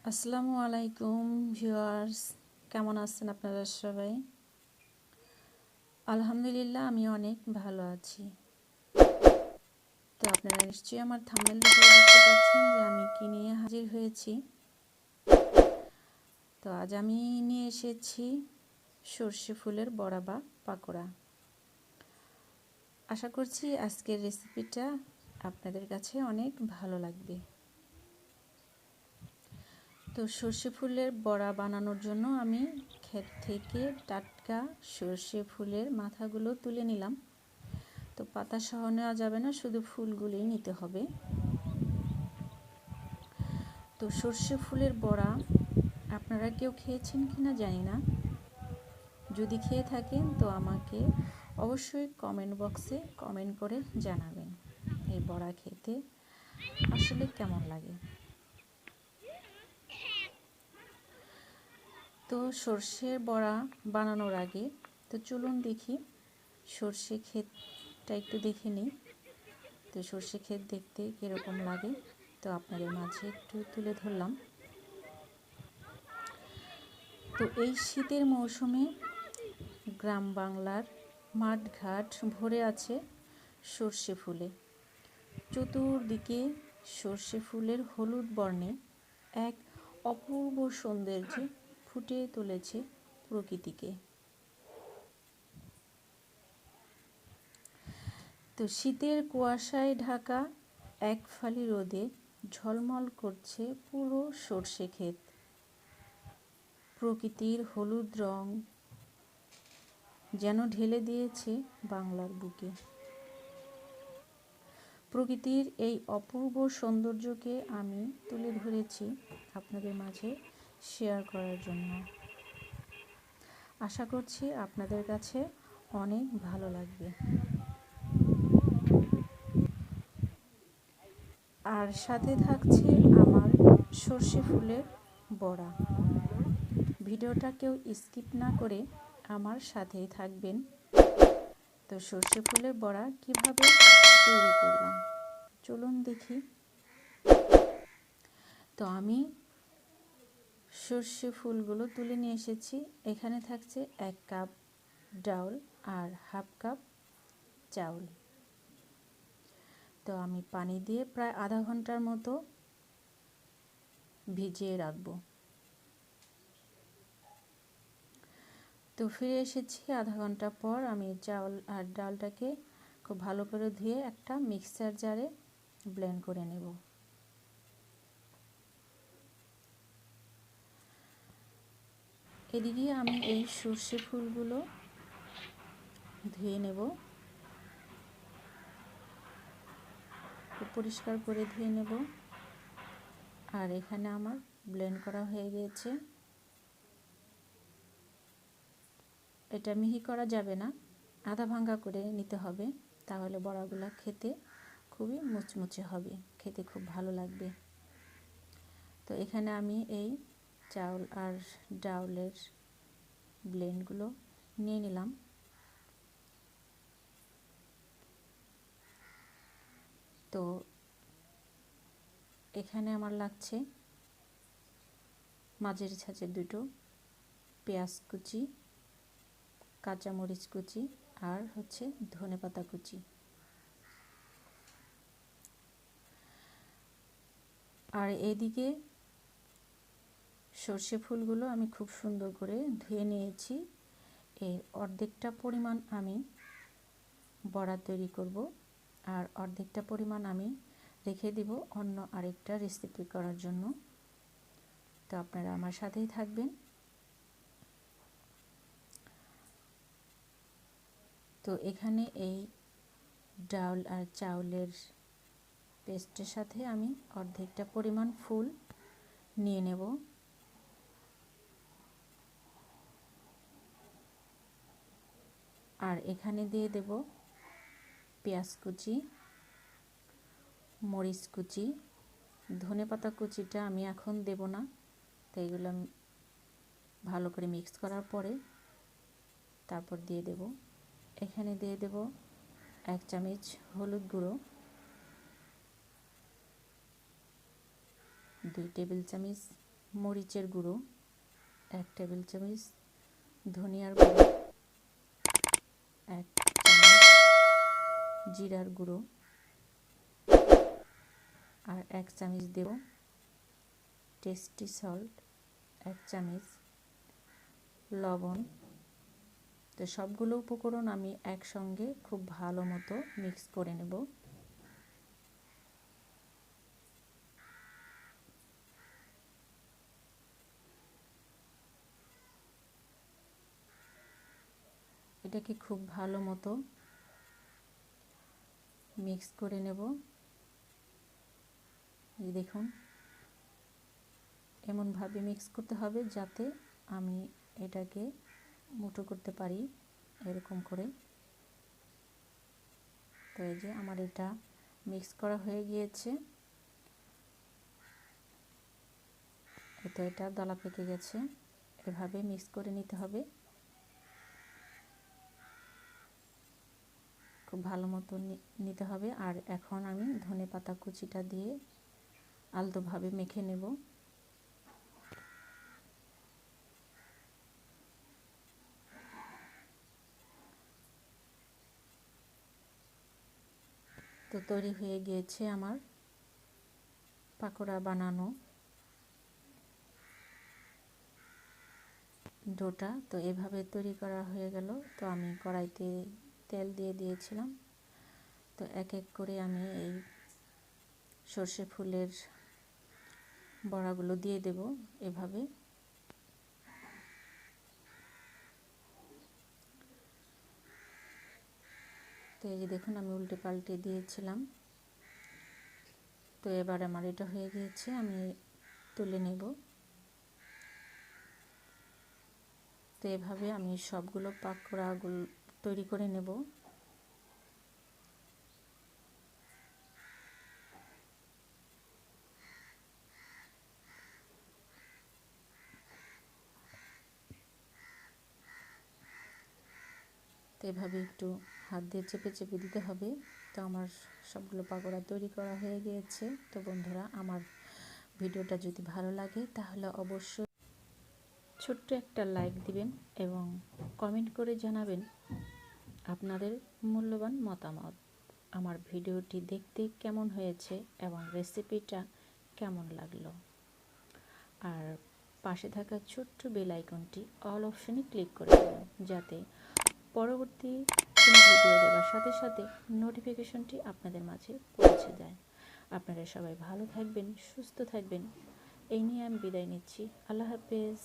আসসালামু আলাইকুম ভিউয়ার্স, কেমন আছেন আপনারা সবাই? আলহামদুলিল্লাহ, আমি অনেক ভালো আছি। তো আপনারা নিশ্চয়ই আমার থাম্বনেল দেখে বুঝতে পারছেন যে আমি কি নিয়ে হাজির হয়েছি। তো আজ আমি নিয়ে এসেছি সর্ষে ফুলের বড়া বা পাকোড়া। আশা করছি আজকের রেসিপিটা আপনাদের কাছে অনেক ভালো লাগবে। তো সর্ষে ফুলের বড়া বানানোর জন্য আমি ক্ষেত থেকে টাটকা সর্ষে ফুলের মাথাগুলো তুলে নিলাম। তো পাতা সহ নেওয়া যাবে না, শুধু ফুলগুলোই নিতে হবে। তো সর্ষে ফুলের বড়া আপনারা কেউ খেয়েছেন কিনা জানি না। যদি খেয়ে থাকেন তো আমাকে অবশ্যই কমেন্ট বক্সে কমেন্ট করে জানাবেন এই বড়া খেতে আসলে কেমন লাগে। তো সর্ষের বড়া বানানোর আগে তো চলুন দেখি সর্ষে ক্ষেতটা একটু দেখে নিই। তো সর্ষে ক্ষেত দেখতে কীরকম লাগে তো আপনাদের মাঝে একটু তুলে ধরলাম। তো এই শীতের মৌসুমে গ্রাম বাংলার মাঠঘাট ভরে আছে সর্ষে ফুলে। চতুর্দিকে সর্ষে ফুলের হলুদ বর্ণে এক অপূর্ব সৌন্দর্যে ফুটিয়ে তুলেছে প্রকৃতিকে। তো শীতের কুয়াশায় ঢাকা এক ফালি রোদে ঝলমল করছে পুরো সর্ষে ক্ষেত। প্রকৃতির হলুদ রং যেন ঢেলে দিয়েছে বাংলার বুকে। প্রকৃতির এই অপূর্ব সৌন্দর্যকে আমি তুলে ধরেছি আপনাদের মাঝে শেয়ার করার জন্য। আশা করছি আপনাদের কাছে অনেক ভালো লাগবে। আর সাথে থাকছে আমার সর্ষে ফুলের বড়া। ভিডিওটা কেউ স্কিপ না করে আমার সাথেই থাকবেন। তো সর্ষে ফুলের বড়া কিভাবে তৈরি করলাম চলুন দেখি। তো আমি সর্ষে ফুলগুলো তুলে নিয়ে এসেছি। এখানে থাকছে 1 কাপ ডাউল আর হাফ কাপ চাউল। তো আমি পানি দিয়ে প্রায় আধা ঘন্টার মতো ভিজিয়ে রাখবো। তো ফিরে এসেছি আধা ঘন্টা পর। আমি চাউল আর ডালটাকে খুব ভালো করে ধুয়ে একটা মিক্সার জারে ব্লেন্ড করে নেব। এদিকে আমি এই সর্ষে ফুলগুলো ধুয়ে নেব, পরিষ্কার করে ধুয়ে নেব। আর এখানে আমার ব্লেন্ড করা হয়ে গিয়েছে। এটা মিহি করা যাবে না, আধা ভাঙ্গা করে নিতে হবে, তাহলে বড়াগুলো খেতে খুবই মুচমুচে হবে, খেতে খুব ভালো লাগবে। তো এখানে আমি এই চাউল আর ডাউলের ব্লেন্ডগুলো নিয়ে নিলাম। তো এখানে আমার লাগছে মাঝের ছাঁচে 2টো পেঁয়াজ কুচি, কাঁচামরিচ কুচি আর হচ্ছে ধনেপাতা কুচি। আর এদিকে সর্ষে ফুলগুলো আমি খুব সুন্দর করে ধুয়ে নিয়েছি। এর অর্ধেকটা পরিমাণ আমি বড়া তৈরি করব আর অর্ধেকটা পরিমাণ আমি রেখে দিব অন্য আরেকটা রেসিপি করার জন্য। তো আপনারা আমার সাথেই থাকবেন। তো এখানে এই ডাউল আর চাউলের পেস্টের সাথে আমি অর্ধেকটা পরিমাণ ফুল নিয়ে নেব। আর এখানে দিয়ে দেব পেঁয়াজ কুচি, মরিচ কুচি, ধনেপাতা কুচিটা আমি এখন দেব না, তাই এগুলো ভালো করে মিক্স করার পরে তারপর দিয়ে দেব। এখানে দিয়ে দেব 1 চামচ হলুদ গুঁড়ো, 2 টেবিল চামচ মরিচের গুঁড়ো 1 টেবিল চামচ, ধনিয়ার গুঁড়ো 1 চামচ, জিরার গুঁড়ো আর 1 চামচ দেব, টেস্টি সল্ট 1 চামচ, লবণ। তো সবগুলো উপকরণ আমি একসঙ্গে খুব ভালো মতো মিক্স করে নেব। এটাকে খুব ভালো মতো মিক্স করে নেব। এই দেখুন, এমনভাবে মিক্স করতে হবে যাতে আমি এটাকে মুঠো করতে পারি, এরকম করে। তো এই যে আমার এটা মিক্স করা হয়ে গিয়েছে। তো এটা দলা পেকে গেছে, এভাবে মিক্স করে নিতে হবে খুব ভালো মতো নিতে হবে। আর এখন আমি ধনেপাতা কুচিটা দিয়ে আলতোভাবে মেখে নেব। তো তৈরি হয়ে গিয়েছে আমার পাকোড়া বানানো ডোটা। তো এভাবে তৈরি করা হয়ে গেল। তো আমি কড়াইতে তেল দিয়ে দিয়েছিলাম। তো এক এক করে আমি এই সর্ষে ফুলের বড়াগুলো দিয়ে দেব এভাবে। তো এই যে দেখুন, আমি উল্টে পাল্টে দিয়েছিলাম। তো এবার আমার এটা হয়ে গিয়েছে, আমি তুলে নেব। তো এভাবে আমি সবগুলো পাকোড়াগুলো তৈরি করে নেব। তো এভাবে একটু হাত দিয়ে চেপে চেপে দিতে হবে। তো আমার সবগুলো পাকোড়া তৈরি করা হয়ে গিয়েছে। তো বন্ধুরা, আমার ভিডিওটা যদি ভালো লাগে তাহলে অবশ্যই ছোট্ট একটা লাইক দিবেন এবং কমেন্ট করে জানাবেন আপনাদের মূল্যবান মতামত। আমার ভিডিওটি দেখতে কেমন হয়েছে এবং রেসিপিটা কেমন লাগলো। আর পাশে থাকা ছোট্ট বেল আইকনটি অল অপশনে ক্লিক করে দেবেন, যাতে পরবর্তী কোনো ভিডিও দেওয়ার সাথে সাথে নোটিফিকেশনটি আপনাদের মাঝে পৌঁছে যায়। আপনারা সবাই ভালো থাকবেন, সুস্থ থাকবেন, এই নিয়ে আমি বিদায় নিচ্ছি। আল্লাহ হাফেজ।